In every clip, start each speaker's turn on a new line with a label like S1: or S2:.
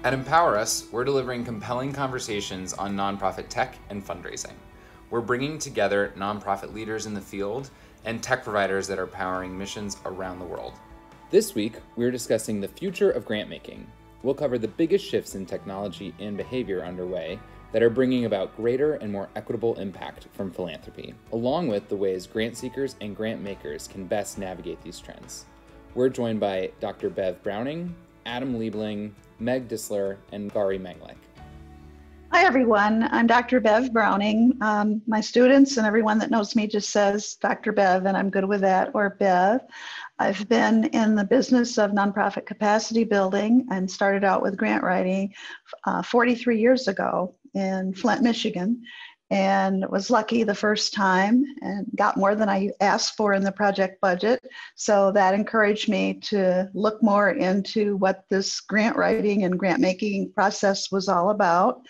S1: At Empower Us, we're delivering compelling conversations on nonprofit tech and fundraising. We're bringing together nonprofit leaders in the field and tech providers that are powering missions around the world. This week, we're discussing the future of grant making. We'll cover the biggest shifts in technology and behavior underway that are bringing about greater and more equitable impact from philanthropy, along with the ways grant seekers and grant makers can best navigate these trends. We're joined by Dr. Bev Browning, Adam Liebling, Meg Disler, and Gari Menglik.
S2: Hi, everyone. I'm Dr. Bev Browning. My students and everyone that knows me just says Dr. Bev, and I'm good with that, or Bev. I've been in the business of nonprofit capacity building and started out with grant writing 43 years ago in Flint, Michigan, and was lucky the first time and got more than I asked for in the project budget. So that encouraged me to look more into what this grant writing and grant making process was all about.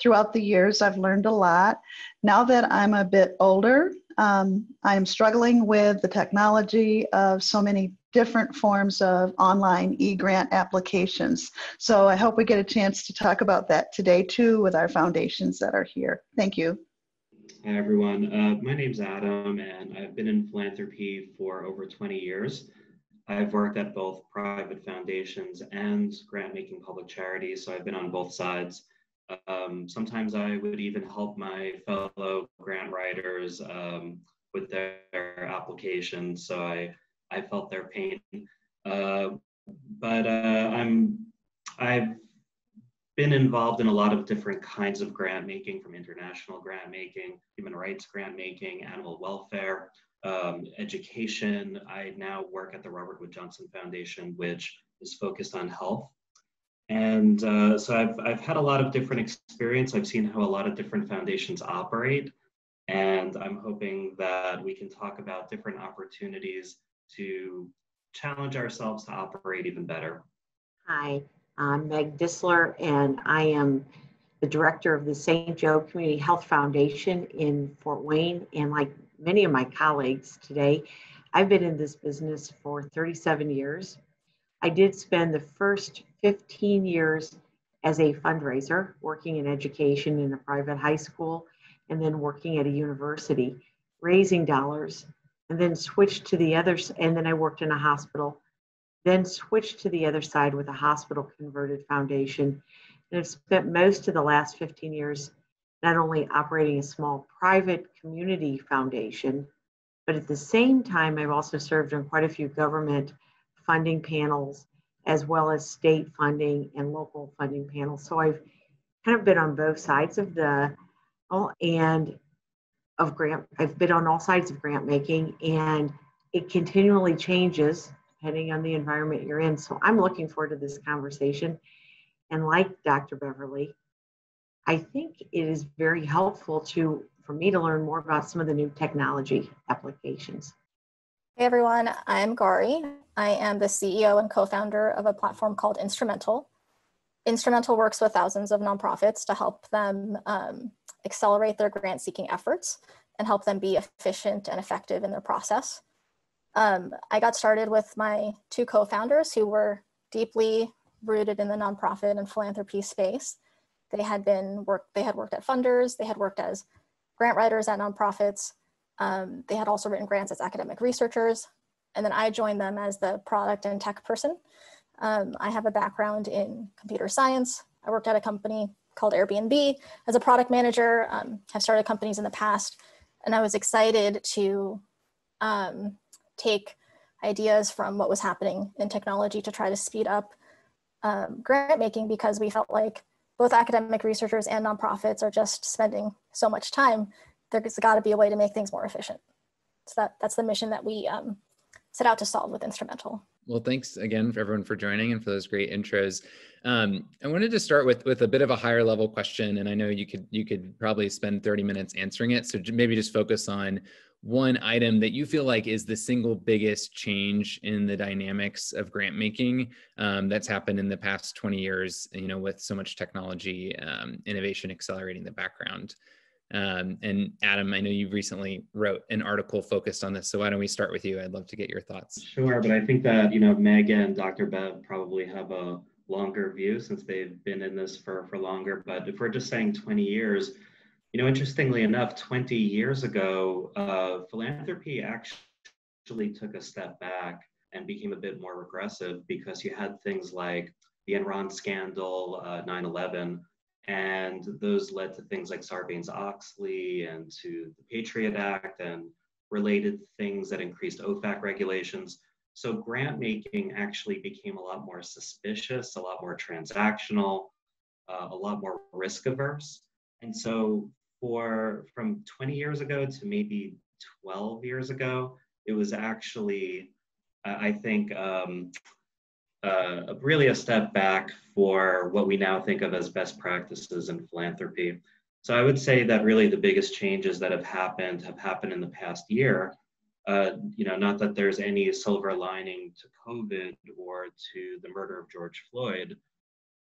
S2: Throughout the years, I've learned a lot. Now that I'm a bit older, I'm struggling with the technology of so many different forms of online e-grant applications. So I hope we get a chance to talk about that today too with our foundations that are here. Thank you.
S3: Hi everyone, my name's Adam and I've been in philanthropy for over 20 years. I've worked at both private foundations and grant-making public charities, so I've been on both sides. Sometimes I would even help my fellow grant writers with their applications, so I felt their pain. I've been involved in a lot of different kinds of grant making, from international grant making, human rights grant making, animal welfare, education. I now work at the Robert Wood Johnson Foundation, which is focused on health. And so I've had a lot of different experience. I've seen how a lot of different foundations operate. And I'm hoping that we can talk about different opportunities to challenge ourselves to operate even better.
S4: Hi, I'm Meg Disler, and I am the director of the St. Joe Community Health Foundation in Fort Wayne. And like many of my colleagues today, I've been in this business for 37 years. I did spend the first 15 years as a fundraiser, working in education in a private high school, and then working at a university, raising dollars, and then switched to the others. And then I worked in a hospital, then switched to the other side with a hospital converted foundation. And I've spent most of the last 15 years not only operating a small private community foundation, but at the same time, I've also served on quite a few government funding panels, as well as state funding and local funding panels. So I've kind of been on both sides of I've been on all sides of grant making, and it continually changes depending on the environment you're in. So I'm looking forward to this conversation. And like Dr. Beverly, I think it is very helpful for me to learn more about some of the new technology applications.
S5: Hey everyone, I'm Gari. I am the CEO and co-founder of a platform called Instrumental. Instrumental works with thousands of nonprofits to help them accelerate their grant-seeking efforts and help them be efficient and effective in their process. I got started with my two co-founders who were deeply rooted in the nonprofit and philanthropy space. They had worked at funders, they had worked as grant writers at nonprofits. They had also written grants as academic researchers. And then I joined them as the product and tech person. I have a background in computer science. I worked at a company called Airbnb as a product manager, have started companies in the past. And I was excited to take ideas from what was happening in technology to try to speed up grant making, because we felt like both academic researchers and nonprofits are just spending so much time. There's got to be a way to make things more efficient. So that's the mission that we set out to solve with Instrumental.
S1: Well, thanks again for everyone for joining and for those great intros. I wanted to start with a bit of a higher level question, and I know you could probably spend 30 minutes answering it. So maybe just focus on one item that you feel like is the single biggest change in the dynamics of grant making that's happened in the past 20 years, with so much technology, innovation accelerating the background. And Adam, I know you recently wrote an article focused on this, so why don't we start with you? I'd love to get your thoughts.
S3: Sure, but I think that, Meg and Dr. Bev probably have a longer view since they've been in this for longer. But if we're just saying 20 years, interestingly enough, 20 years ago, philanthropy actually took a step back and became a bit more regressive because you had things like the Enron scandal, 9/11, and those led to things like Sarbanes-Oxley and to the Patriot Act and related things that increased OFAC regulations. So grant making actually became a lot more suspicious, a lot more transactional, a lot more risk averse. And so from 20 years ago to maybe 12 years ago, it was actually, I think, really a step back for what we now think of as best practices in philanthropy. So I would say that really the biggest changes that have happened in the past year. Not that there's any silver lining to COVID or to the murder of George Floyd,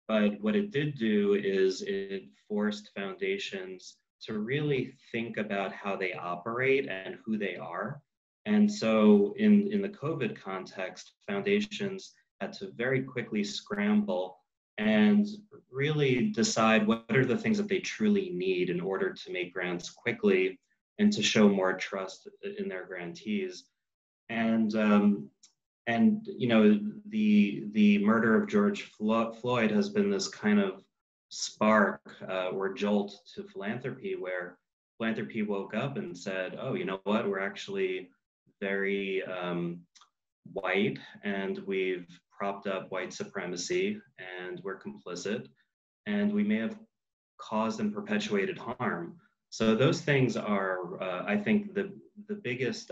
S3: but what it did do is it forced foundations to really think about how they operate and who they are. And so in the COVID context, foundations had to very quickly scramble and really decide what are the things that they truly need in order to make grants quickly and to show more trust in their grantees. And the murder of George Floyd has been this kind of spark or jolt to philanthropy, where philanthropy woke up and said, oh, you know what, we're actually very white, and we've propped up white supremacy, and we're complicit, and we may have caused and perpetuated harm. So those things are, I think, the biggest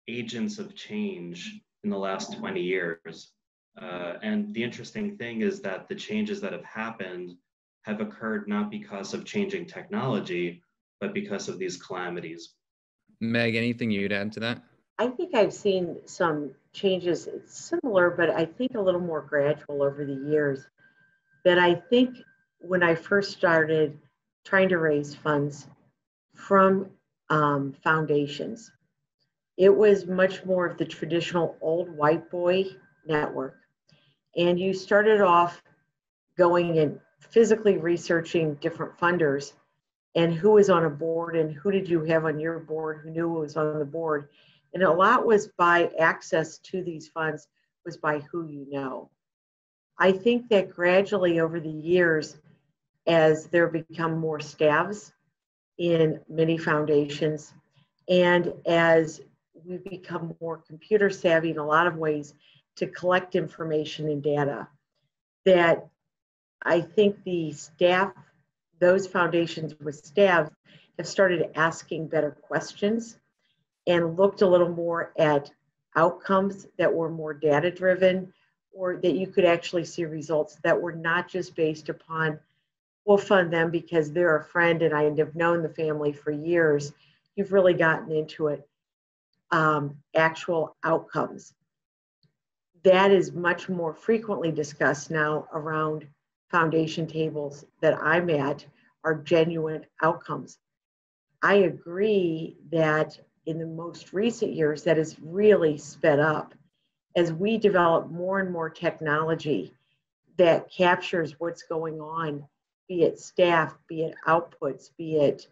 S3: agents of change in the last 20 years. And the interesting thing is that the changes that have happened have occurred not because of changing technology, but because of these calamities.
S1: Meg, anything you'd add to that?
S4: I think I've seen some changes similar, but I think a little more gradual over the years. That I think when I first started trying to raise funds from foundations, it was much more of the traditional old white boy network. And you started off going and physically researching different funders and who was on a board and who did you have on your board, who knew who was on the board. And a lot was by access to these funds was by who you know. I think that gradually over the years, as there become more staffs in many foundations, and as we become more computer savvy in a lot of ways to collect information and data, that I think the staff, those foundations with staff, have started asking better questions and looked a little more at outcomes that were more data driven, or that you could actually see results that were not just based upon, we'll fund them because they're a friend and I have known the family for years. You've really gotten into it. Actual outcomes. That is much more frequently discussed now around foundation tables that I'm at, are genuine outcomes. I agree that in the most recent years that has really sped up as we develop more and more technology that captures what's going on, be it staff, be it outputs, be it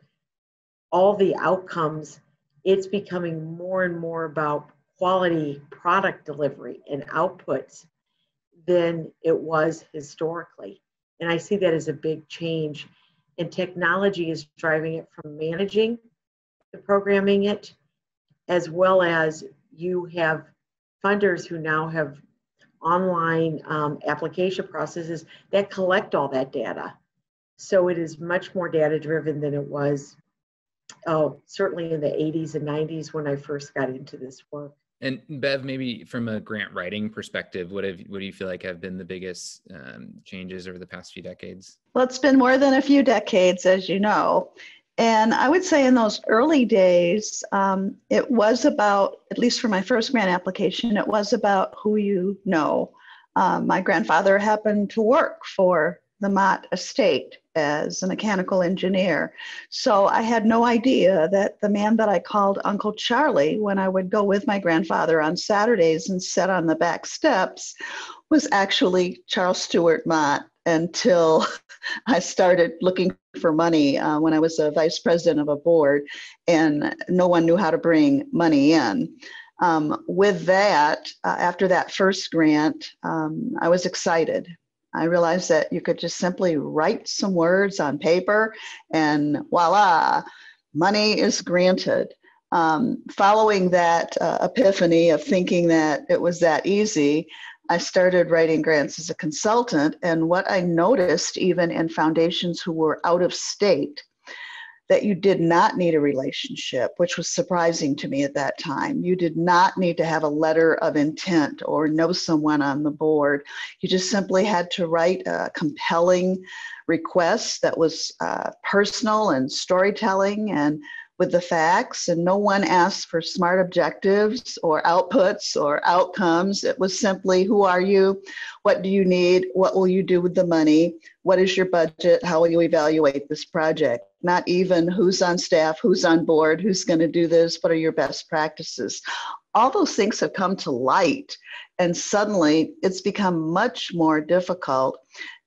S4: all the outcomes. It's becoming more and more about quality product delivery and outputs than it was historically. And I see that as a big change. And technology is driving it from managing the programming it, as well as you have funders who now have online application processes that collect all that data. So it is much more data driven than it was certainly in the 80s and 90s when I first got into this work.
S1: And Bev, maybe from a grant writing perspective, what do you feel like have been the biggest changes over the past few decades?
S2: Well, it's been more than a few decades, as you know. And I would say in those early days, it was about, at least for my first grant application, it was about who you know. My grandfather happened to work for the Mott estate as a mechanical engineer. So I had no idea that the man that I called Uncle Charlie when I would go with my grandfather on Saturdays and sit on the back steps was actually Charles Stewart Mott until I started looking for money when I was a vice president of a board, and no one knew how to bring money in. With that, after that first grant, I was excited. I realized that you could just simply write some words on paper and voila, money is granted. Following that epiphany of thinking that it was that easy, I started writing grants as a consultant. And what I noticed, even in foundations who were out of state, that you did not need a relationship, which was surprising to me at that time. You did not need to have a letter of intent or know someone on the board. You just simply had to write a compelling request that was personal and storytelling and with the facts, and no one asked for smart objectives or outputs or outcomes. It was simply, who are you? What do you need? What will you do with the money? What is your budget? How will you evaluate this project? Not even who's on staff, who's on board, who's going to do this, what are your best practices? All those things have come to light, and suddenly it's become much more difficult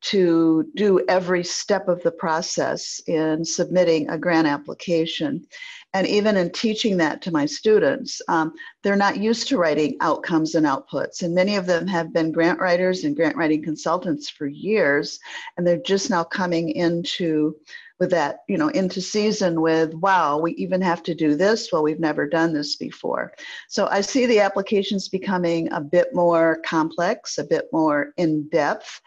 S2: to do every step of the process in submitting a grant application. And even in teaching that to my students, they're not used to writing outcomes and outputs. And many of them have been grant writers and grant writing consultants for years, and they're just now coming into with that, into season with, wow, we even have to do this. Well, we've never done this before. So I see the applications becoming a bit more complex, a bit more in depth.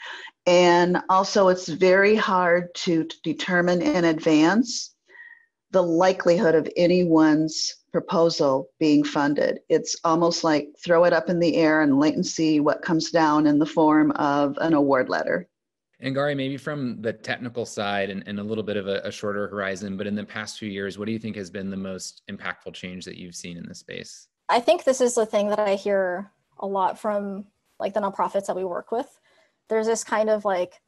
S2: And also it's very hard to determine in advance the likelihood of anyone's proposal being funded. It's almost like throw it up in the air and wait and see what comes down in the form of an award letter.
S1: And Gari, maybe from the technical side and a little bit of a shorter horizon, but in the past few years, what do you think has been the most impactful change that you've seen in this space?
S5: I think this is the thing that I hear a lot from like the nonprofits that we work with. There's this kind of like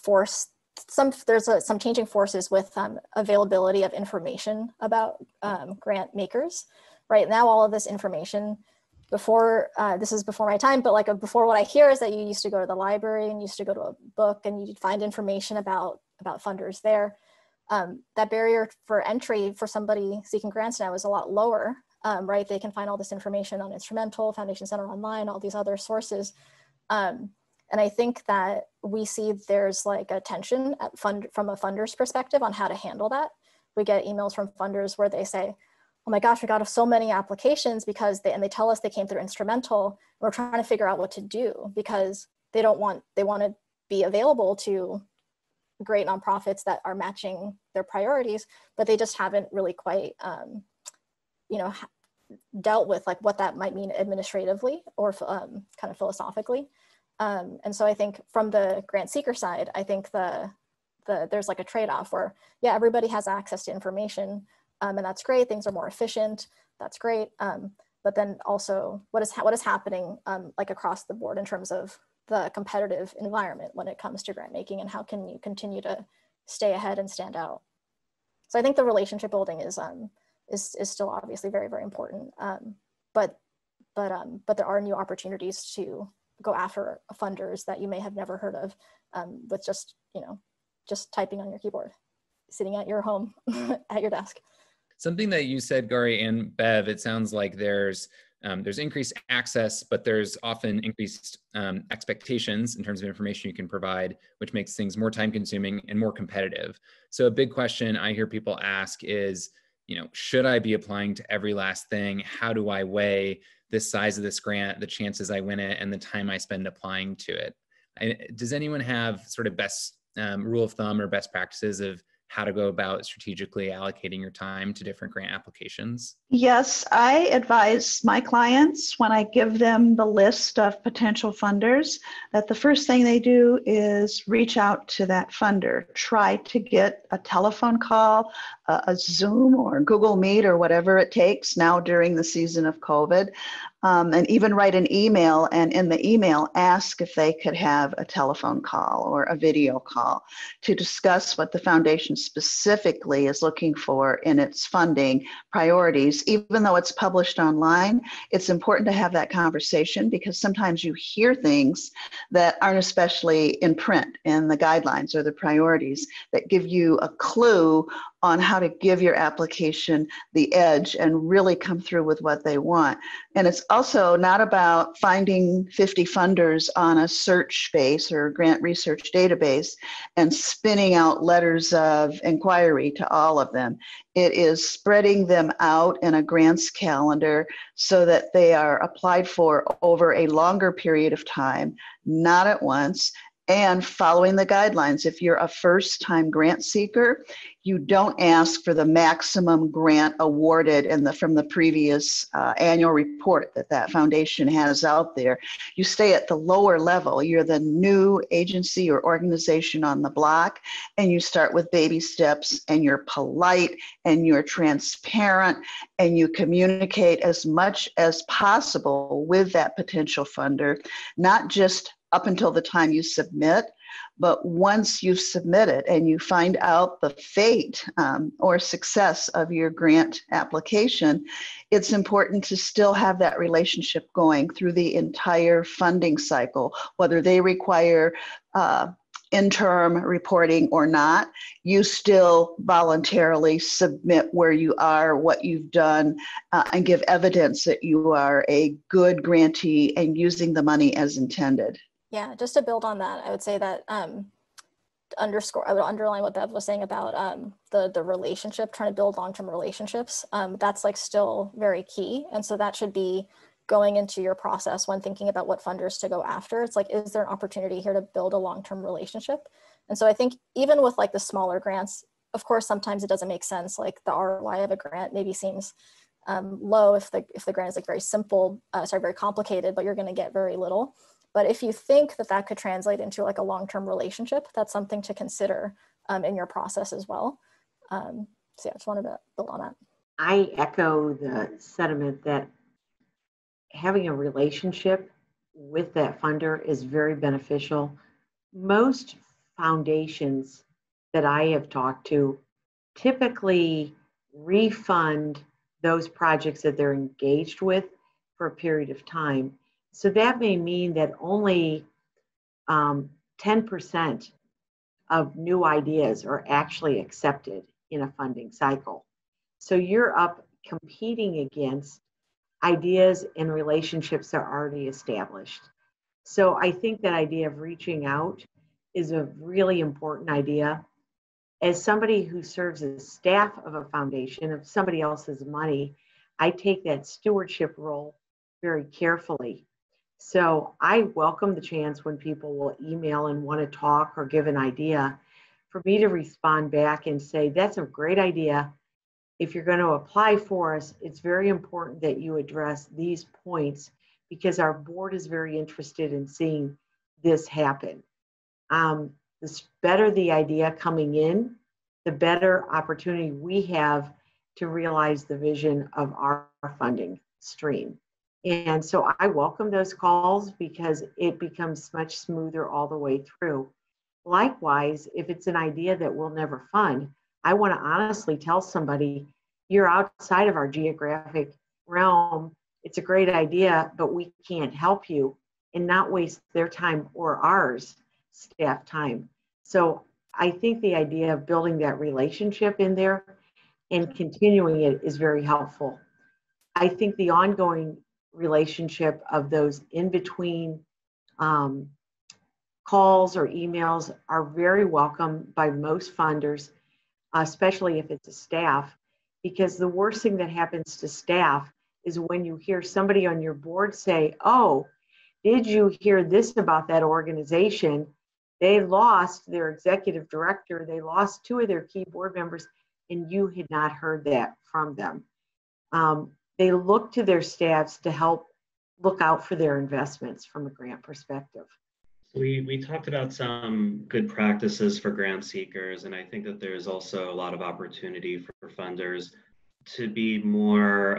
S5: there's some changing forces with availability of information about grant makers. Right now, all of this information, before this is before my time, but like before, what I hear is that you used to go to the library and used to go to a book and you'd find information about funders there. That barrier for entry for somebody seeking grants now is a lot lower, right? They can find all this information on Instrumental, Foundation Center Online, all these other sources. And I think that we see there's like a tension from a funder's perspective on how to handle that. We get emails from funders where they say, oh my gosh, we got so many applications because they tell us they came through Instrumental. We're trying to figure out what to do because they want to be available to great nonprofits that are matching their priorities, but they just haven't really quite, dealt with like what that might mean administratively or kind of philosophically. And so I think from the grant seeker side, I think there's like a trade-off where, yeah, everybody has access to information, and that's great. Things are more efficient. That's great. But then also, what is happening like across the board in terms of the competitive environment when it comes to grant making, and how can you continue to stay ahead and stand out? So I think the relationship building is still obviously very, very important. But there are new opportunities to go after funders that you may have never heard of with just typing on your keyboard, sitting at your home at your desk.
S1: Something that you said, Gari and Bev, it sounds like there's increased access, but there's often increased expectations in terms of information you can provide, which makes things more time consuming and more competitive. So a big question I hear people ask is, should I be applying to every last thing? How do I weigh this size of this grant, the chances I win it, and the time I spend applying to it? Does anyone have sort of best rule of thumb or best practices of how to go about strategically allocating your time to different grant applications?
S2: Yes, I advise my clients when I give them the list of potential funders that the first thing they do is reach out to that funder, try to get a telephone call, a Zoom or Google Meet or whatever it takes now during the season of COVID. And even write an email, and in the email ask if they could have a telephone call or a video call to discuss what the foundation specifically is looking for in its funding priorities. Even though it's published online, it's important to have that conversation, because sometimes you hear things that aren't especially in print in the guidelines or the priorities that give you a clue on how to give your application the edge and really come through with what they want. And it's also not about finding 50 funders on a search space or grant research database and spinning out letters of inquiry to all of them. It is spreading them out in a grants calendar so that they are applied for over a longer period of time, not at once, and following the guidelines. If you're a first-time grant seeker, you don't ask for the maximum grant awarded from the previous annual report that foundation has out there. You stay at the lower level. You're the new agency or organization on the block, and you start with baby steps, and you're polite, and you're transparent, and you communicate as much as possible with that potential funder, not just up until the time you submit, but once you've submitted and you find out the fate or success of your grant application, it's important to still have that relationship going through the entire funding cycle, whether they require interim reporting or not. You still voluntarily submit where you are, what you've done, and give evidence that you are a good grantee and using the money as intended.
S5: Yeah, just to build on that, I would say that I would underline what Bev was saying about the relationship, trying to build long-term relationships. That's like still very key. And so that should be going into your process when thinking about what funders to go after. It's like, is there an opportunity here to build a long-term relationship? And so I think even with like the smaller grants, of course, sometimes it doesn't make sense. Like the ROI of a grant maybe seems low if the grant is like very simple, very complicated, but you're going to get very little. But if you think that could translate into like a long-term relationship, that's something to consider in your process as well. So yeah, I just wanted to build on that.
S4: I echo the sentiment that having a relationship with that funder is very beneficial. Most foundations that I have talked to typically refund those projects that they're engaged with for a period of time. So that may mean that only 10% of new ideas are actually accepted in a funding cycle. So you're up competing against ideas and relationships that are already established. So I think that idea of reaching out is a really important idea. As somebody who serves as staff of a foundation of somebody else's money, I take that stewardship role very carefully. So I welcome the chance when people will email and want to talk or give an idea for me to respond back and say, that's a great idea. If you're going to apply for us, it's very important that you address these points because our board is very interested in seeing this happen. The better the idea coming in, the better opportunity we have to realize the vision of our funding stream. And so I welcome those calls because it becomes much smoother all the way through. Likewise, if it's an idea that we'll never fund, I want to honestly tell somebody, you're outside of our geographic realm. It's a great idea, but we can't help you, and not waste their time or ours, staff time. So I think the idea of building that relationship in there and continuing it is very helpful. I think the ongoing relationship of those in between calls or emails are very welcome by most funders, especially if it's a staff, because the worst thing that happens to staff is when you hear somebody on your board say, oh, did you hear this about that organization? They lost their executive director, they lost 2 of their key board members, and you had not heard that from them. They look to their staffs to help look out for their investments from a grant perspective.
S3: We talked about some good practices for grant seekers, and I think that there's also a lot of opportunity for funders to be more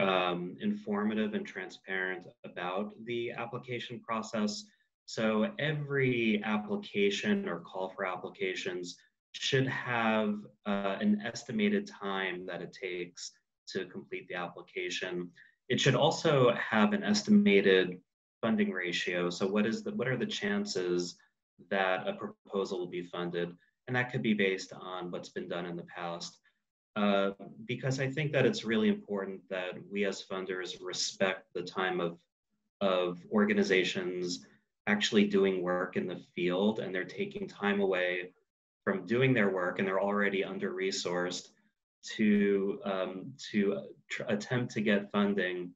S3: informative and transparent about the application process. So every application or call for applications should have an estimated time that it takes to complete the application. It should also have an estimated funding ratio. So what are the chances that a proposal will be funded? And that could be based on what's been done in the past. Because I think that it's really important that we as funders respect the time of organizations actually doing work in the field, and they're taking time away from doing their work, and they're already under-resourced to attempt to get funding.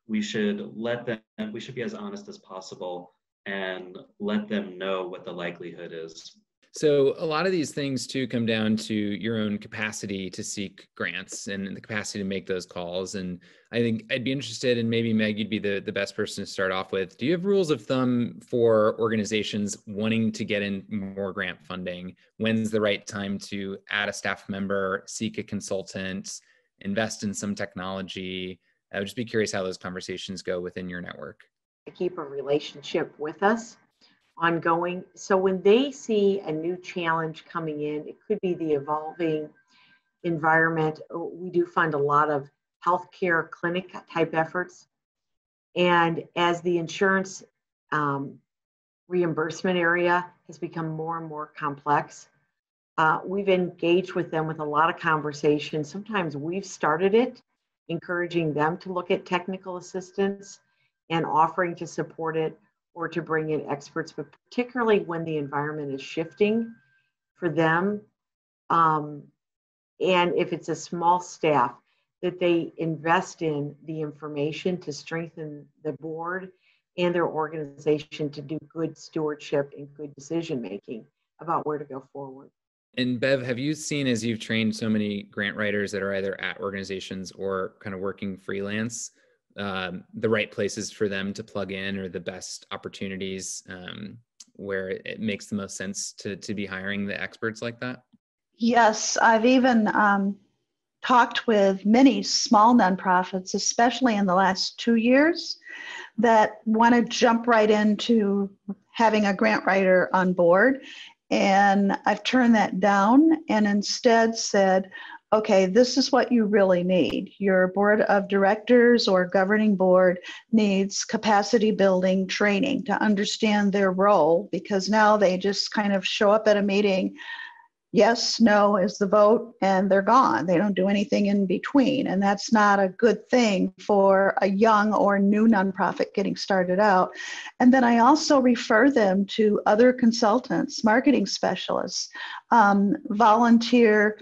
S3: We should be as honest as possible and let them know what the likelihood is.
S1: So a lot of these things too come down to your own capacity to seek grants and the capacity to make those calls. And I think I'd be interested, and maybe Meg, you'd be the best person to start off with. Do you have rules of thumb for organizations wanting to get in more grant funding? When's the right time to add a staff member, seek a consultant, invest in some technology? I would just be curious how those conversations go within your network.
S4: To keep a relationship with us ongoing. So when they see a new challenge coming in, it could be the evolving environment. We do fund a lot of healthcare clinic type efforts. And as the insurance reimbursement area has become more and more complex, we've engaged with them with a lot of conversations. Sometimes we've started it, encouraging them to look at technical assistance and offering to support it or to bring in experts, but particularly when the environment is shifting for them. And if it's a small staff, that they invest in the information to strengthen the board and their organization to do good stewardship and good decision-making about where to go forward.
S1: And Bev, have you seen, as you've trained so many grant writers that are either at organizations or kind of working freelance, the right places for them to plug in, or the best opportunities where it makes the most sense to be hiring the experts like that?
S2: Yes, I've even talked with many small nonprofits, especially in the last 2 years, that want to jump right into having a grant writer on board. And I've turned that down and instead said, okay, this is what you really need. Your board of directors or governing board needs capacity building training to understand their role, because now they just kind of show up at a meeting. Yes, no is the vote, and they're gone. They don't do anything in between. And that's not a good thing for a young or new nonprofit getting started out. And then I also refer them to other consultants, marketing specialists, volunteer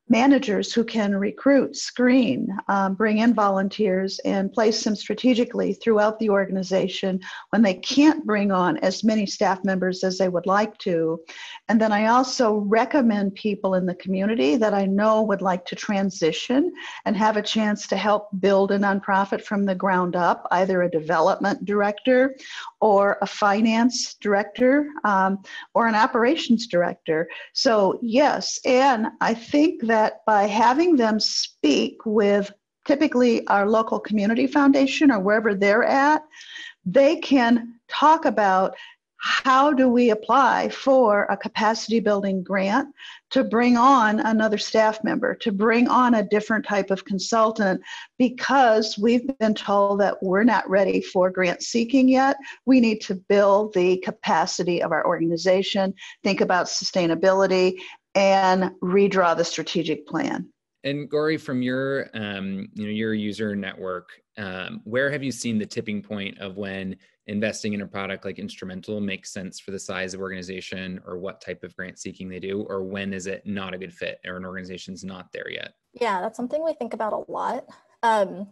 S2: managers who can recruit, screen, bring in volunteers and place them strategically throughout the organization when they can't bring on as many staff members as they would like to. And then I also recommend people in the community that I know would like to transition and have a chance to help build a nonprofit from the ground up, either a development director or a finance director or an operations director. So yes, and I think that by having them speak with typically our local community foundation or wherever they're at, they can talk about how do we apply for a capacity building grant to bring on another staff member, to bring on a different type of consultant, because we've been told that we're not ready for grant seeking yet. We need to build the capacity of our organization, think about sustainability, and redraw the strategic plan.
S1: And Gori, from your your user network, where have you seen the tipping point of when investing in a product like Instrumental makes sense for the size of organization or what type of grant seeking they do, or when is it not a good fit or an organization's not there yet?
S5: Yeah, that's something we think about a lot. I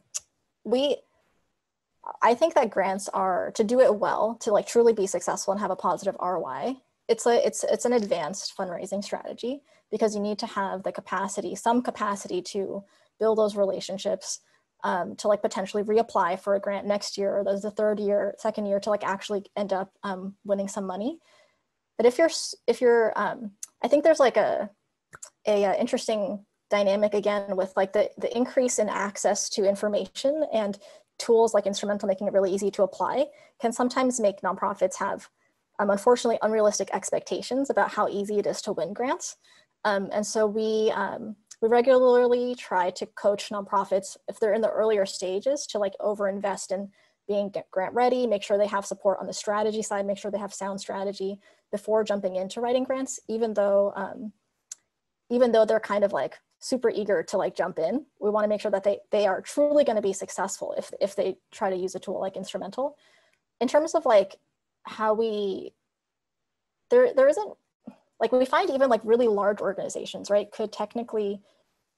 S5: think that grants are, to do it well, to like truly be successful and have a positive ROI, it's an advanced fundraising strategy, because you need to have the capacity, some capacity to build those relationships, to like potentially reapply for a grant next year, or the third year, second year, to like actually end up winning some money. But if you're, I think there's like a interesting dynamic again with like the increase in access to information and tools like Instrumental making it really easy to apply can sometimes make nonprofits have, unfortunately, unrealistic expectations about how easy it is to win grants. And so we regularly try to coach nonprofits if they're in the earlier stages to like overinvest in being grant ready, make sure they have support on the strategy side, make sure they have sound strategy before jumping into writing grants, even though they're kind of like super eager to like jump in. We want to make sure that they are truly going to be successful if they try to use a tool like Instrumental. In terms of like how there isn't, like we find even like really large organizations, right, could technically,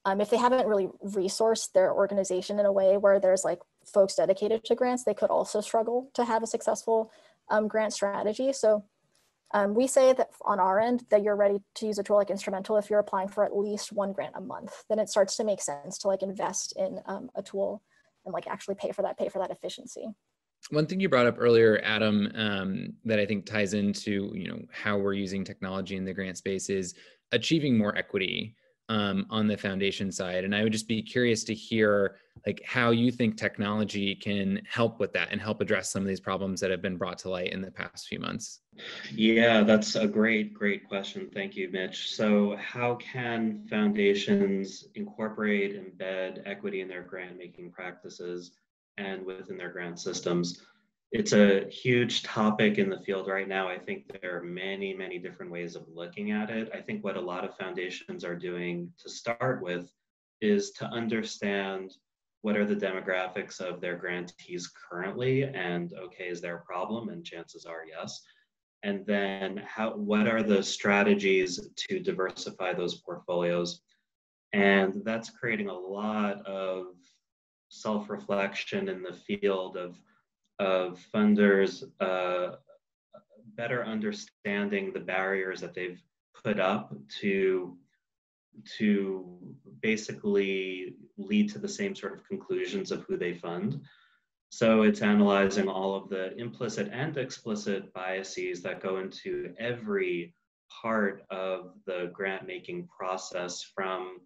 S5: if they haven't really resourced their organization in a way where there's like folks dedicated to grants, they could also struggle to have a successful grant strategy. So we say that on our end that you're ready to use a tool like Instrumental if you're applying for at least one grant a month. Then it starts to make sense to like invest in a tool and like actually pay for that efficiency.
S1: One thing you brought up earlier, Adam, that I think ties into how we're using technology in the grant space is achieving more equity on the foundation side. And I would just be curious to hear like how you think technology can help with that and help address some of these problems that have been brought to light in the past few months.
S3: Yeah, that's a great question. Thank you, Mitch. So how can foundations incorporate, embed equity in their grant making practices and within their grant systems? It's a huge topic in the field right now. I think there are many, many different ways of looking at it. I think what a lot of foundations are doing to start with is to understand what are the demographics of their grantees currently, and okay, is there a problem? And chances are yes. And then what are the strategies to diversify those portfolios? And that's creating a lot of self-reflection in the field of funders better understanding the barriers that they've put up to basically lead to the same sort of conclusions of who they fund. So it's analyzing all of the implicit and explicit biases that go into every part of the grant making process, from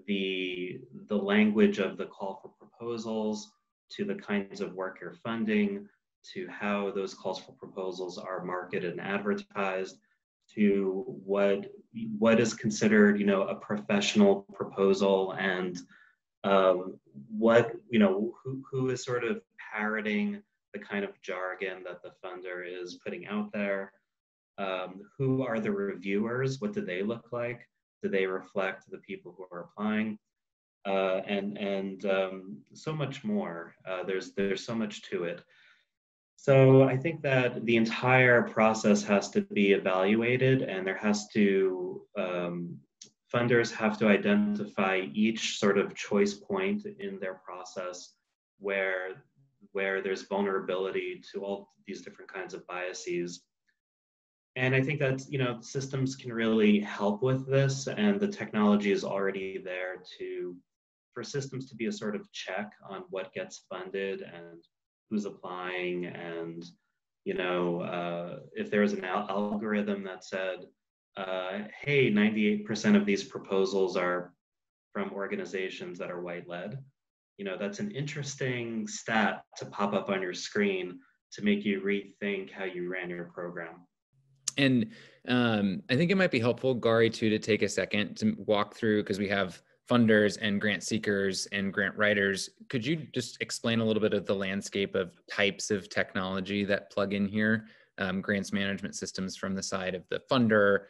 S3: the language of the call for proposals, to the kinds of work you're funding, to how those calls for proposals are marketed and advertised, to what is considered, a professional proposal, and who is sort of parroting the kind of jargon that the funder is putting out there. Who are the reviewers? What do they look like? Do they reflect the people who are applying? And so much more. There's so much to it. So I think that the entire process has to be evaluated, and there has to, funders have to identify each sort of choice point in their process where there's vulnerability to all these different kinds of biases. And I think that, systems can really help with this, and the technology is already there for systems to be a sort of check on what gets funded and who's applying. And, if there's an algorithm that said, hey, 98% of these proposals are from organizations that are white-led, that's an interesting stat to pop up on your screen to make you rethink how you ran your program.
S1: And I think it might be helpful, Gary, too, to take a second to walk through, because we have funders and grant seekers and grant writers. Could you just explain a little bit of the landscape of types of technology that plug in here? Grants management systems from the side of the funder,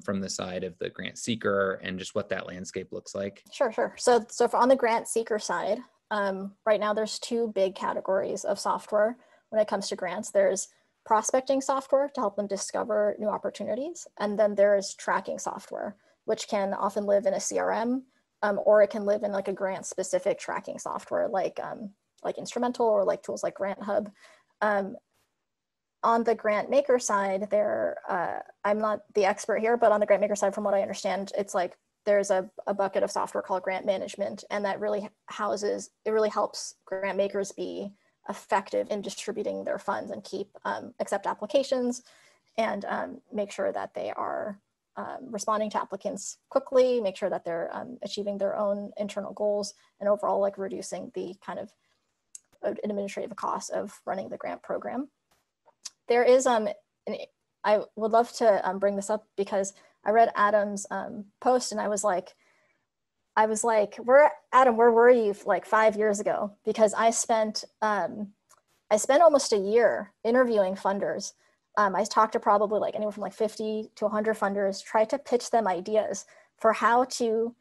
S1: from the side of the grant seeker, and just what that landscape looks like?
S5: Sure. So on the grant seeker side, right now there's two big categories of software when it comes to grants. There's prospecting software to help them discover new opportunities, and then there's tracking software, which can often live in a CRM, or it can live in like a grant-specific tracking software, like Instrumental, or like tools like Grant Hub. On the grant maker side, I'm not the expert here, but on the grant maker side, from what I understand, it's like there's a bucket of software called grant management, and that really helps grant makers be effective in distributing their funds and accept applications and make sure that they are responding to applicants quickly, make sure that they're achieving their own internal goals, and overall like reducing the kind of administrative costs of running the grant program. There is, I would love to bring this up because I read Adam's post and I was like, Adam, where were you like 5 years ago? Because I spent almost a year interviewing funders. I talked to probably like anywhere from like 50 to 100 funders, tried to pitch them ideas for how to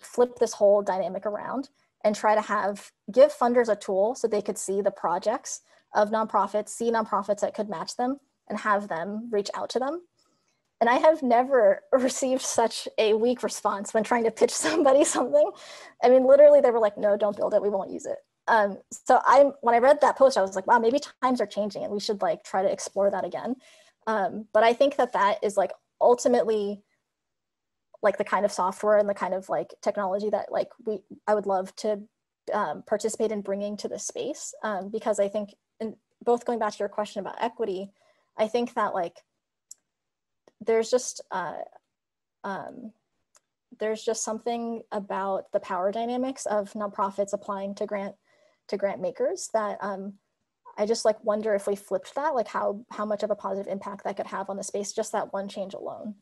S5: flip this whole dynamic around and try to give funders a tool so they could see the projects of nonprofits, see nonprofits that could match them and have them reach out to them. And I have never received such a weak response when trying to pitch somebody something. I mean, literally they were like, no, don't build it, we won't use it. When I read that post, I was like, wow, maybe times are changing and we should like try to explore that again. But I think that is like ultimately like the kind of software and the kind of like technology that like I would love to participate in bringing to this space. Because I think, and both going back to your question about equity, I think that like there's just something about the power dynamics of nonprofits applying to grant makers that I just like wonder if we flipped that, like how much of a positive impact that could have on the space, just that one change alone.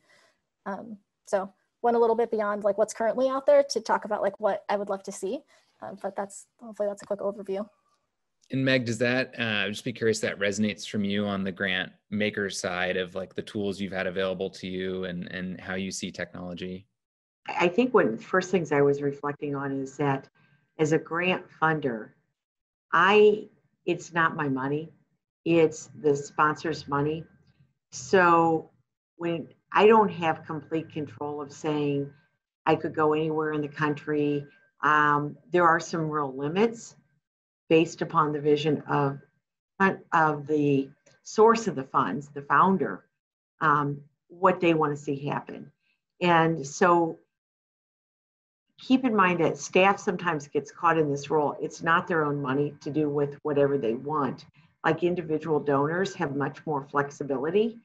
S5: So went a little bit beyond like what's currently out there to talk about like what I would love to see, but hopefully that's a quick overview.
S1: And Meg, does that, just be curious, that resonates from you on the grant maker side of like the tools you've had available to you and how you see technology?
S4: I think one of the first things I was reflecting on is that as a grant funder, it's not my money, it's the sponsor's money. So when I don't have complete control of saying I could go anywhere in the country, there are some real limits based upon the vision of the source of the funds, the founder, what they want to see happen. And so keep in mind that staff sometimes gets caught in this role. It's not their own money to do with whatever they want. Like individual donors have much more flexibility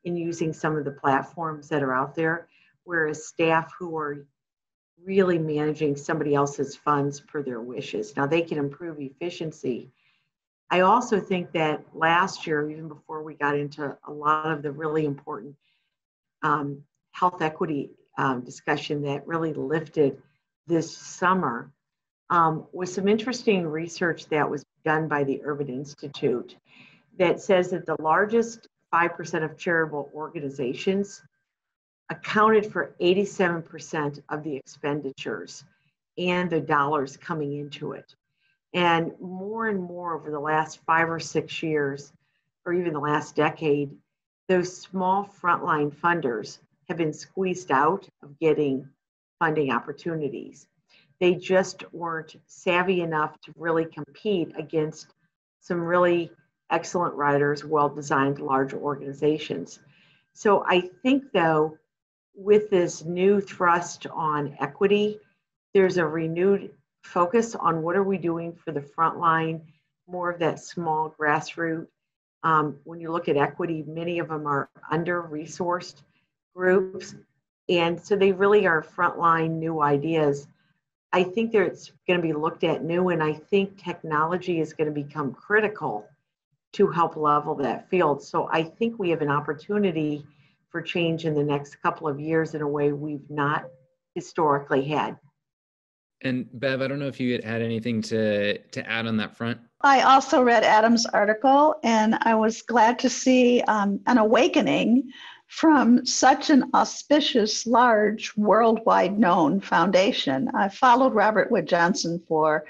S4: in using some of the platforms that are out there, whereas staff who are really managing somebody else's funds per their wishes. Now they can improve efficiency. I also think that last year, even before we got into a lot of the really important health equity discussion that really lifted this summer, was some interesting research that was done by the Urban Institute that says that the largest 5% of charitable organizations accounted for 87% of the expenditures and the dollars coming into it. And more over the last 5 or 6 years, or even the last decade, those small frontline funders have been squeezed out of getting funding opportunities. They just weren't savvy enough to really compete against some really excellent writers, well-designed large organizations. So I think though, with this new thrust on equity, there's a renewed focus on what are we doing for the front line, more of that small grassroots. When you look at equity, many of them are under-resourced groups. And so they really are frontline new ideas. I think it's going to be looked at new, and I think technology is going to become critical to help level that field. So I think we have an opportunity for change in the next couple of years in a way we've not historically had.
S1: And Bev, I don't know if you had anything to add on that front.
S2: I also read Adam's article, and I was glad to see an awakening from such an auspicious, large, worldwide known foundation. I followed Robert Wood Johnson for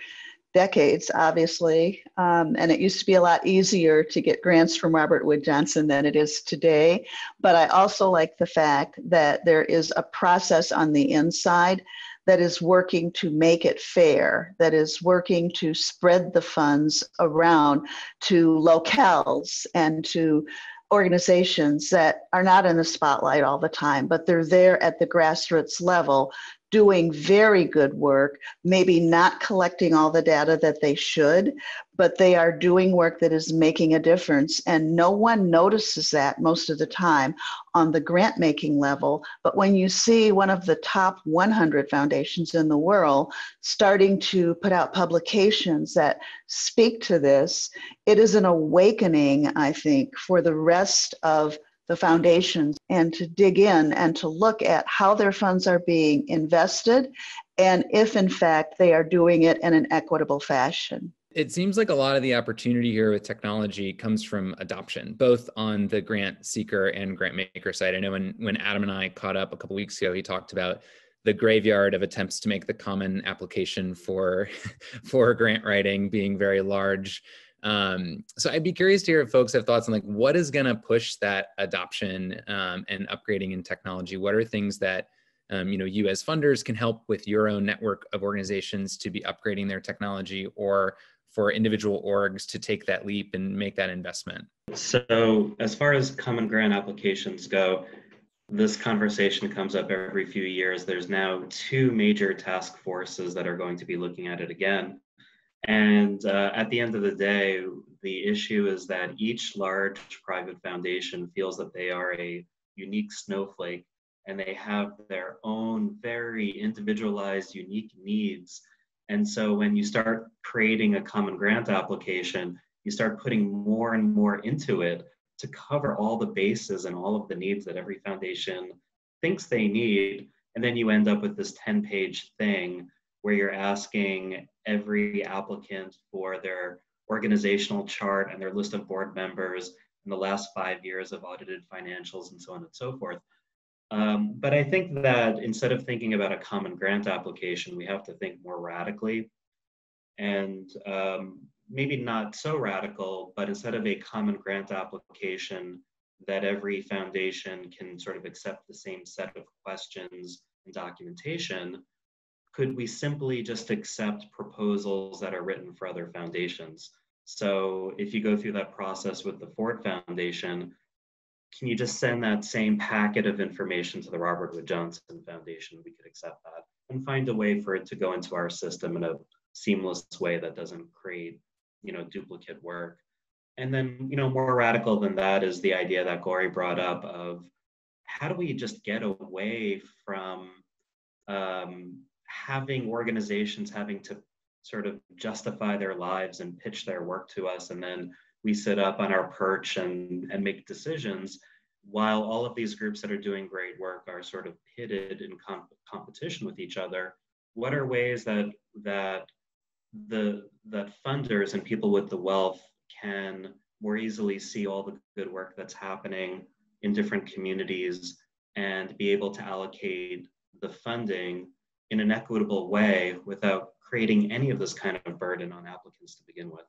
S2: decades, obviously, and it used to be a lot easier to get grants from Robert Wood Johnson than it is today. But I also like the fact that there is a process on the inside that is working to make it fair, that is working to spread the funds around to locales and to organizations that are not in the spotlight all the time, but they're there at the grassroots level doing very good work, maybe not collecting all the data that they should, but they are doing work that is making a difference. And no one notices that most of the time on the grant making level. But when you see one of the top 100 foundations in the world starting to put out publications that speak to this, it is an awakening, I think, for the rest of the foundations, and to dig in and to look at how their funds are being invested and if in fact they are doing it in an equitable fashion.
S1: It seems like a lot of the opportunity here with technology comes from adoption, both on the grant seeker and grant maker side. I know when Adam and I caught up a couple of weeks ago, he talked about the graveyard of attempts to make the common application for grant writing being very large. So I'd be curious to hear if folks have thoughts on like what is going to push that adoption and upgrading in technology. What are things that you as funders can help with your own network of organizations to be upgrading their technology, or for individual orgs to take that leap and make that investment?
S3: So as far as common grant applications go, this conversation comes up every few years. There's now 2 major task forces that are going to be looking at it again. And at the end of the day, the issue is that each large private foundation feels that they are a unique snowflake and they have their own very individualized, unique needs. And so when you start creating a common grant application, you start putting more and more into it to cover all the bases and all of the needs that every foundation thinks they need. And then you end up with this 10-page thing where you're asking every applicant for their organizational chart and their list of board members in the last 5 years of audited financials and so on and so forth. But I think that instead of thinking about a common grant application, we have to think more radically, and maybe not so radical, but instead of a common grant application that every foundation can sort of accept the same set of questions and documentation, could we simply just accept proposals that are written for other foundations? So if you go through that process with the Ford Foundation, can you just send that same packet of information to the Robert Wood Johnson Foundation? We could accept that and find a way for it to go into our system in a seamless way that doesn't create, duplicate work. And then, more radical than that is the idea that Gori brought up of how do we just get away from having organizations having to sort of justify their lives and pitch their work to us, and then we sit up on our perch and make decisions, while all of these groups that are doing great work are sort of pitted in competition with each other. What are ways that funders and people with the wealth can more easily see all the good work that's happening in different communities and be able to allocate the funding in an equitable way without creating any of this kind of burden on applicants to begin with?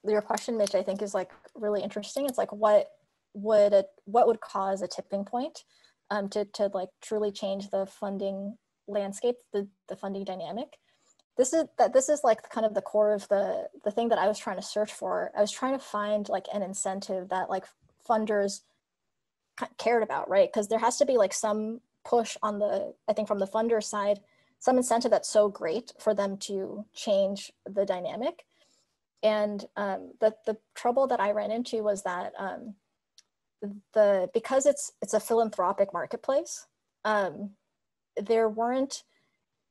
S5: Your question, Mitch, I think is like really interesting. It's like what would cause a tipping point to like truly change the funding landscape, the funding dynamic. This is like kind of the core of the thing that I was trying to search for. I was trying to find like an incentive that like funders cared about, right? Because there has to be like some push on I think from the funder side, some incentive that's so great for them to change the dynamic. And the trouble that I ran into was that because it's a philanthropic marketplace, there weren't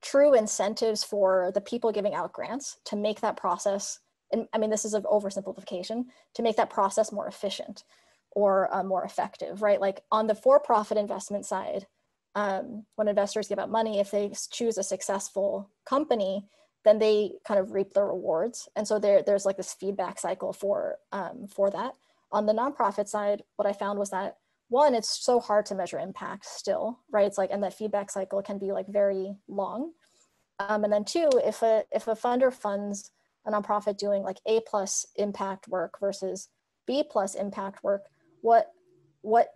S5: true incentives for the people giving out grants to make that process, and I mean, this is an oversimplification, to make that process more efficient or more effective, right? Like on the for-profit investment side, when investors give out money, if they choose a successful company, then they kind of reap the rewards. And so there's like this feedback cycle for that. On the nonprofit side, what I found was that one, it's so hard to measure impact still, right? It's like, and that feedback cycle can be like very long. And then two, if a funder funds a nonprofit doing like A+ impact work versus B+ impact work, what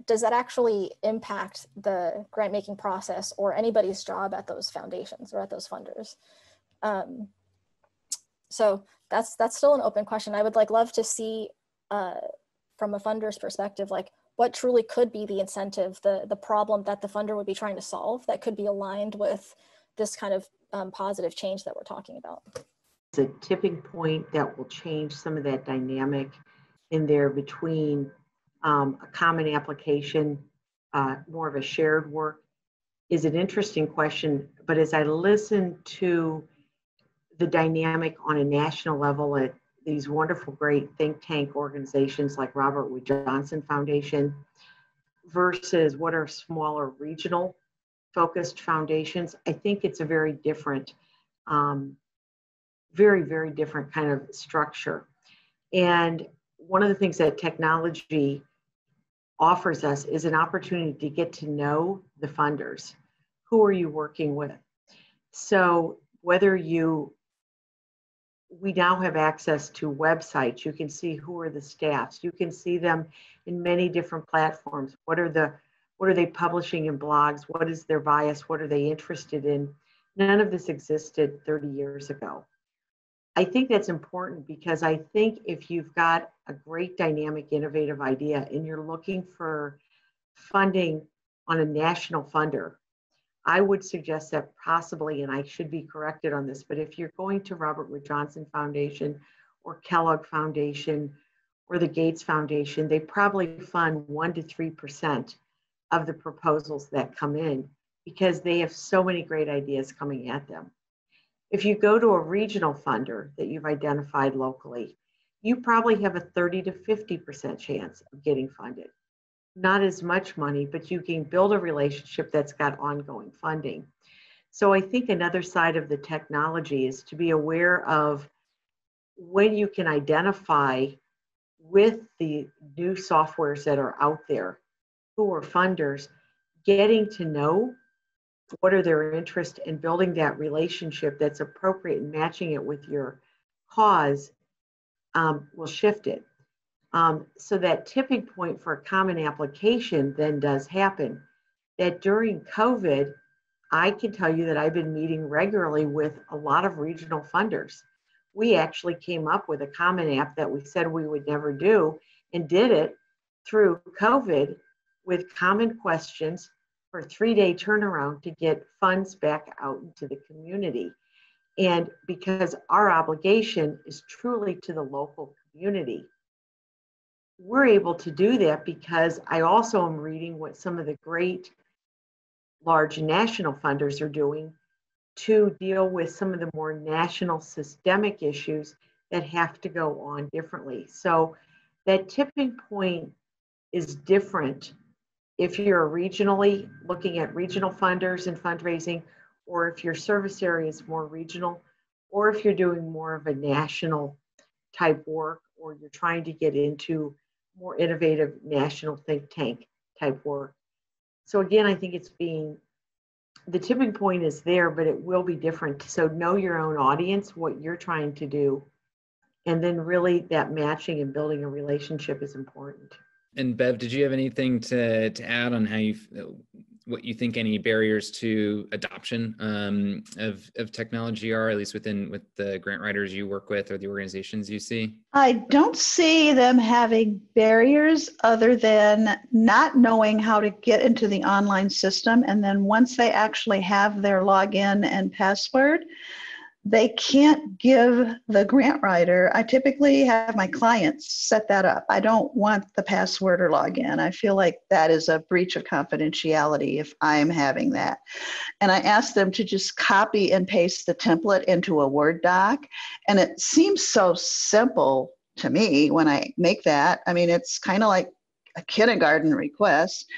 S5: does that actually impact the grant making process or anybody's job at those foundations or at those funders? So that's still an open question. I would like love to see from a funder's perspective, like what truly could be the incentive, the problem that the funder would be trying to solve that could be aligned with this kind of positive change that we're talking about.
S4: It's a tipping point that will change some of that dynamic in there between a common application, more of a shared work, is an interesting question. But as I listen to the dynamic on a national level at these wonderful, great think tank organizations like Robert Wood Johnson Foundation versus what are smaller regional focused foundations, I think it's a very different, very, very different kind of structure. And one of the things that technology offers us is an opportunity to get to know the funders. Who are you working with? So whether we now have access to websites, you can see who are the staffs, you can see them in many different platforms. What are they publishing in blogs? What is their bias? What are they interested in? None of this existed 30 years ago. I think that's important because I think if you've got a great dynamic, innovative idea and you're looking for funding on a national funder, I would suggest that possibly, and I should be corrected on this, but if you're going to Robert Wood Johnson Foundation or Kellogg Foundation or the Gates Foundation, they probably fund 1 to 3% of the proposals that come in because they have so many great ideas coming at them. If you go to a regional funder that you've identified locally, you probably have a 30 to 50% chance of getting funded. Not as much money, but you can build a relationship that's got ongoing funding. So I think another side of the technology is to be aware of when you can identify with the new softwares that are out there, who are funders, getting to know what are their interests and building that relationship that's appropriate and matching it with your cause will shift it. So that tipping point for a common application then does happen. That during COVID, I can tell you that I've been meeting regularly with a lot of regional funders. We actually came up with a common app that we said we would never do and did it through COVID with common questions for a 3-day turnaround to get funds back out into the community. And because our obligation is truly to the local community, we're able to do that because I also am reading what some of the great large national funders are doing to deal with some of the more national systemic issues that have to go on differently. So that tipping point is different if you're regionally looking at regional funders and fundraising, or if your service area is more regional, or if you're doing more of a national type work, or you're trying to get into more innovative national think tank type work. So again, I think the tipping point is there, but it will be different. So know your own audience, what you're trying to do, and then really that matching and building a relationship is important.
S1: And Bev, did you have anything to add on what you think any barriers to adoption of technology are, at least with the grant writers you work with or the organizations you see?
S2: I don't see them having barriers other than not knowing how to get into the online system. And then once they actually have their login and password, they can't give the grant writer. I typically have my clients set that up. I don't want the password or login. I feel like that is a breach of confidentiality if I'm having that. And I ask them to just copy and paste the template into a Word doc. And it seems so simple to me when I make that. I mean, it's kind of like a kindergarten request.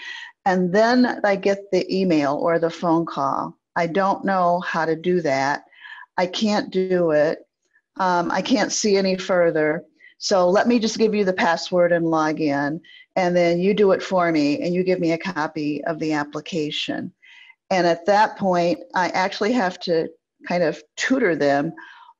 S2: And then I get the email or the phone call. I don't know how to do that. I can't do it. I can't see any further. So let me just give you the password and log in, and then you do it for me and you give me a copy of the application. And at that point, I actually have to kind of tutor them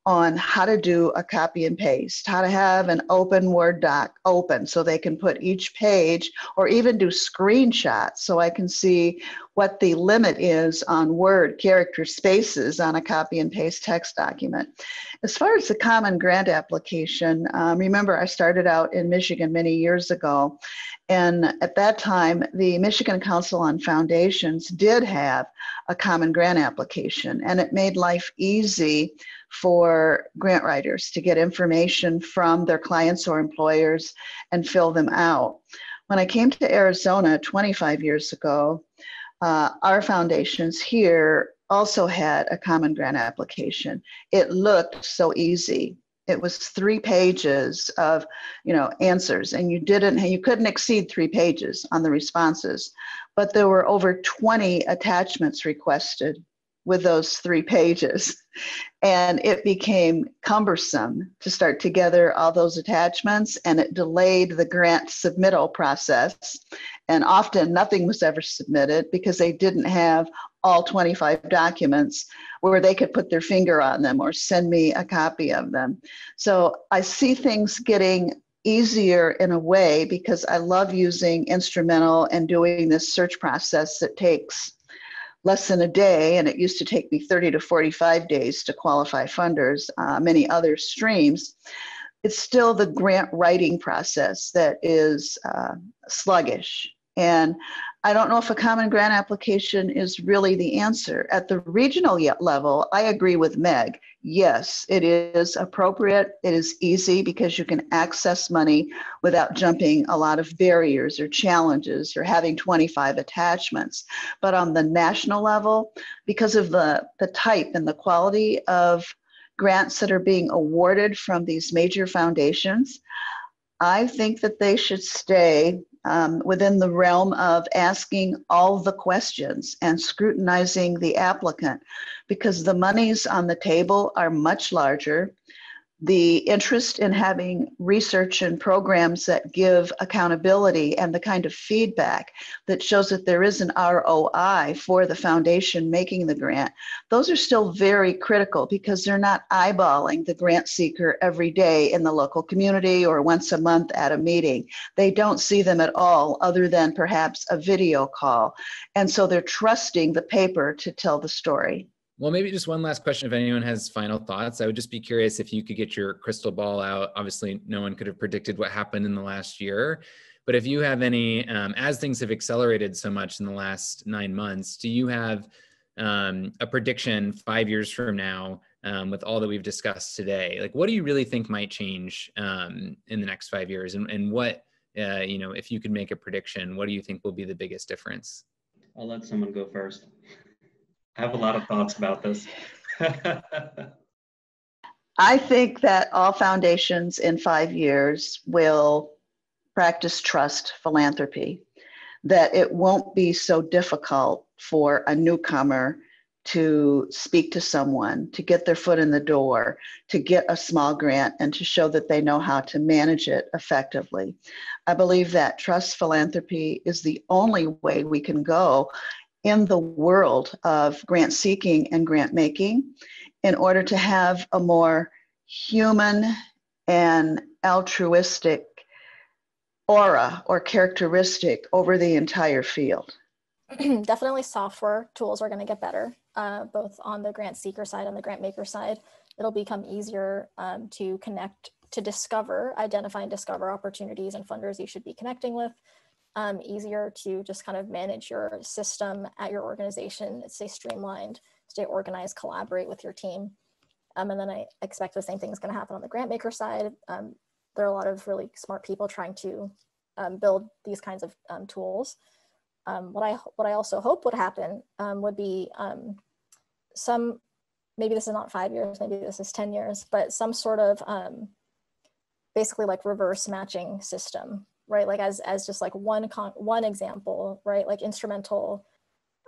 S2: on how to do a copy and paste, how to have an open Word doc open so they can put each page or even do screenshots so I can see what the limit is on word, character, spaces on a copy and paste text document. As far as the common grant application, remember I started out in Michigan many years ago, And at that time, the Michigan Council on Foundations did have a common grant application, and it made life easy for grant writers to get information from their clients or employers and fill them out. When I came to Arizona 25 years ago, our foundations here also had a common grant application. It looked so easy. It was 3 pages of, answers, and you couldn't exceed 3 pages on the responses, but there were over 20 attachments requested with those 3 pages. And it became cumbersome to start together all those attachments, and it delayed the grant submittal process. And often nothing was ever submitted because they didn't have all 25 documents where they could put their finger on them or send me a copy of them. So I see things getting easier in a way because I love using Instrumental and doing this search process that takes less than a day, and it used to take me 30 to 45 days to qualify funders, many other streams. It's still the grant writing process that is sluggish. And I don't know if a common grant application is really the answer. At the regional level, I agree with Meg. Yes, it is appropriate. It is easy because you can access money without jumping a lot of barriers or challenges or having 25 attachments. But on the national level, because of the type and the quality of grants that are being awarded from these major foundations, I think that they should stay within the realm of asking all the questions and scrutinizing the applicant, because the monies on the table are much larger. The interest in having research and programs that give accountability and the kind of feedback that shows that there is an ROI for the foundation making the grant, those are still very critical because they're not eyeballing the grant seeker every day in the local community or once a month at a meeting. They don't see them at all other than perhaps a video call. And so they're trusting the paper to tell the story.
S1: Well, maybe just one last question. If anyone has final thoughts, I would just be curious if you could get your crystal ball out. Obviously, no one could have predicted what happened in the last year. But if you have any, as things have accelerated so much in the last 9 months, do you have a prediction 5 years from now with all that we've discussed today? Like, what do you really think might change in the next 5 years? And what, if you could make a prediction, what do you think will be the biggest difference?
S3: I'll let someone go first. I have a lot of thoughts about this.
S2: I think that all foundations in 5 years will practice trust philanthropy, that it won't be so difficult for a newcomer to speak to someone, to get their foot in the door, to get a small grant, and to show that they know how to manage it effectively. I believe that trust philanthropy is the only way we can go in the world of grant seeking and grant making in order to have a more human and altruistic aura or characteristic over the entire field.
S5: Definitely software tools are going to get better, both on the grant seeker side and the grant maker side. It'll become easier to connect, to identify and discover opportunities and funders you should be connecting with. Easier to just kind of manage your system at your organization, stay streamlined, stay organized, collaborate with your team. And then I expect the same thing is going to happen on the grant maker side. There are a lot of really smart people trying to build these kinds of tools. What I also hope would happen would be maybe this is not 5 years, maybe this is 10 years, but some sort of basically like reverse matching system, right? Like as just like one example, right? Like Instrumental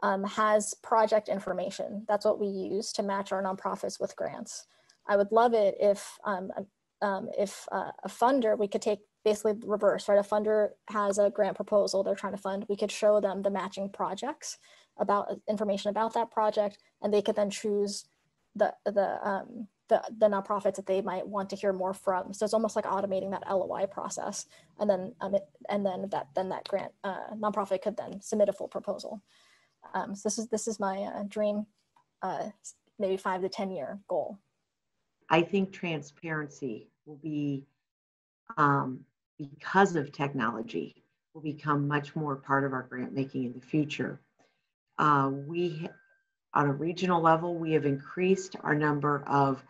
S5: has project information. That's what we use to match our nonprofits with grants. I would love it if a funder, we could take basically reverse, right? A funder has a grant proposal they're trying to fund. We could show them the matching projects, about information about that project, and they could then choose the nonprofits that they might want to hear more from. So it's almost like automating that LOI process, and then that grant nonprofit could then submit a full proposal. So this is my dream, maybe 5 to 10 year goal.
S4: I think transparency will be, because of technology, will become much more part of our grant making in the future. On a regional level, we have increased our number of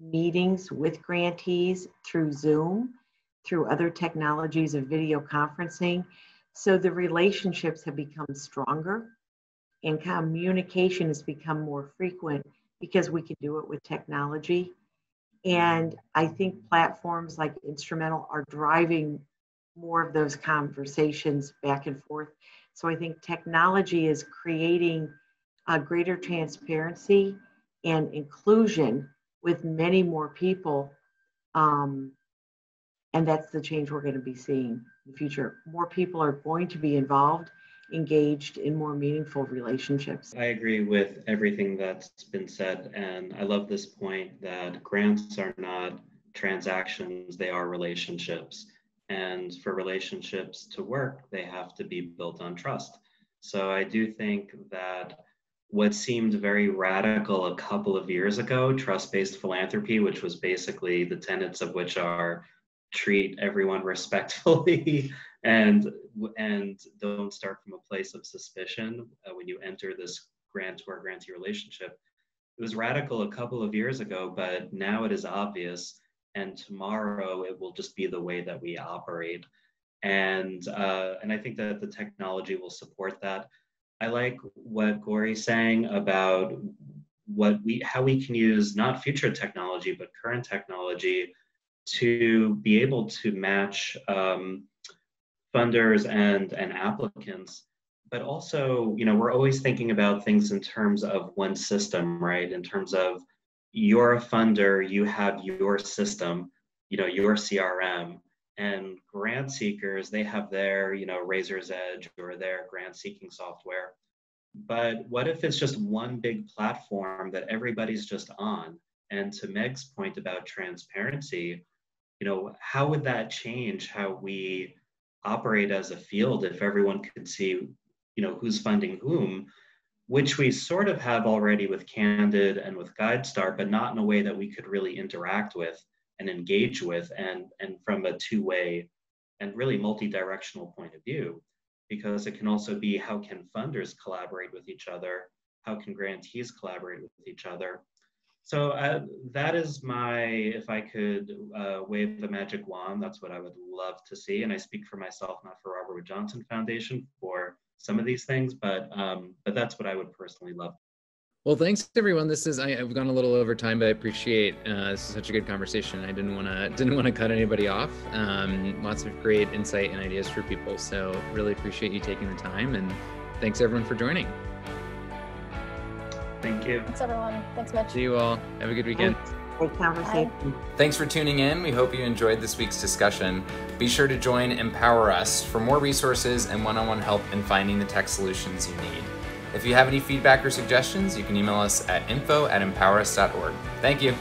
S4: meetings with grantees through Zoom, through other technologies of video conferencing. So the relationships have become stronger and communication has become more frequent because we can do it with technology. And I think platforms like Instrumental are driving more of those conversations back and forth. So I think technology is creating a greater transparency and inclusion with many more people. And that's the change we're going to be seeing in the future. More people are going to be involved, engaged in more meaningful relationships.
S3: I agree with everything that's been said. And I love this point that grants are not transactions, they are relationships. And for relationships to work, they have to be built on trust. So I do think that what seemed very radical a couple of years ago, trust-based philanthropy, which was basically the tenets of which are treat everyone respectfully and don't start from a place of suspicion when you enter this grant or grantee relationship. It was radical a couple of years ago, but now it is obvious, and tomorrow it will just be the way that we operate. And I think that the technology will support that. I like what Gori's saying about how we can use not future technology, but current technology to be able to match funders and applicants. But also, you know, we're always thinking about things in terms of one system, right? In terms of you're a funder, you have your system, you know, your CRM, and grant seekers, they have their, you know, Razor's Edge or their grant seeking software. But what if it's just one big platform that everybody's just on? And to Meg's point about transparency, you know, how would that change how we operate as a field if everyone could see, you know, who's funding whom, which we sort of have already with Candid and with GuideStar, but not in a way that we could really interact with and engage with and from a two-way and really multi-directional point of view, because it can also be how can funders collaborate with each other, how can grantees collaborate with each other. So that is if I could wave the magic wand, that's what I would love to see. And I speak for myself, not for Robert Wood Johnson Foundation for some of these things, but that's what I would personally love.
S1: Well, thanks everyone. I've gone a little over time, but I appreciate this is such a good conversation. I didn't want to cut anybody off. Lots of great insight and ideas for people. So really appreciate you taking the time, and thanks everyone for joining.
S3: Thank you.
S5: Thanks everyone. Thanks Mitch.
S1: See you all. Have a good weekend.
S4: Great conversation.
S5: Bye.
S1: Thanks for tuning in. We hope you enjoyed this week's discussion. Be sure to join Empower Us for more resources and one-on-one help in finding the tech solutions you need. If you have any feedback or suggestions, you can email us at info@empowerus.org. Thank you.